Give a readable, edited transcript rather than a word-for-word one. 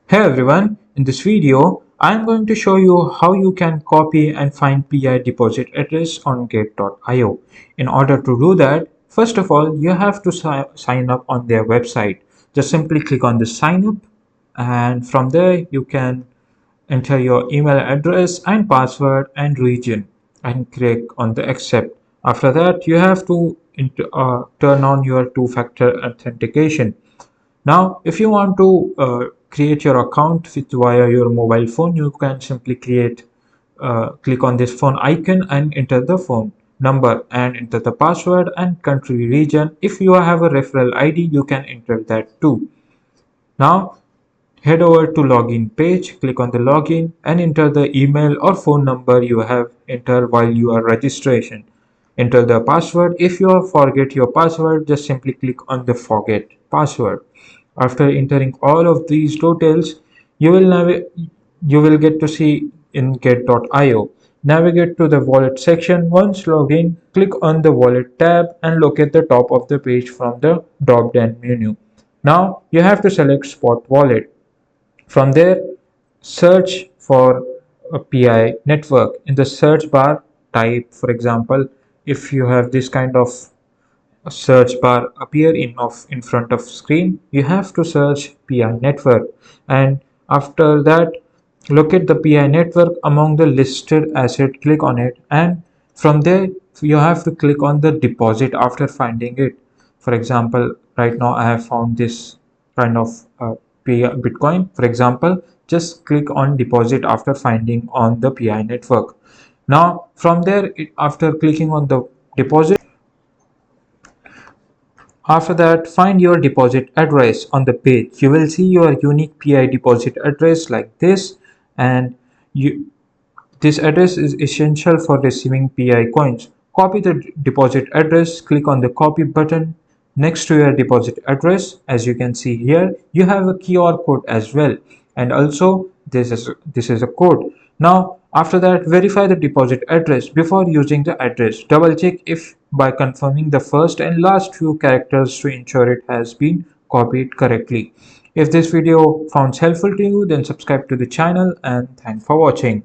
Hey everyone, in this video, I'm going to show you how you can copy and find PI deposit address on Gate.io. In order to do that, first of all, you have to sign up on their website. Just simply click on the sign up, and from there you can enter your email address and password and region and click on the accept. After that, you have to turn on your two-factor authentication. Now, if you want to create your account via your mobile phone, you can simply click on this phone icon and enter the phone number and enter the password and country region. If you have a referral ID, you can enter that too. Now, head over to login page, click on the login and enter the email or phone number you have entered while you are registration. Enter the password. If you forget your password, just simply click on the forget password. After entering all of these details, you will get to see in get.io. Navigate to the wallet section. Once logged in, click on the wallet tab and locate the top of the page from the drop down menu. Now you have to select Spot Wallet. From there, search for a PI network. In the search bar, type, for example, if you have this kind of a search bar appear in front of screen, you have to search PI network, and after that locate the PI network among the listed asset, click on it, and from there you have to click on the deposit after finding it. For example, right now I have found this kind of PI Bitcoin. For example, just click on deposit after finding on the PI network. Now from there, after clicking on the deposit, after that, find your deposit address on the page. You will see your unique PI deposit address like this, and this address is essential for receiving PI coins. Copy the deposit address, click on the copy button next to your deposit address. As you can see here, you have a QR code as well, and also this is a code. Now after that, verify the deposit address before using the address. Double check if by confirming the first and last few characters to ensure it has been copied correctly. If this video found helpful to you, then subscribe to the channel, and thanks for watching.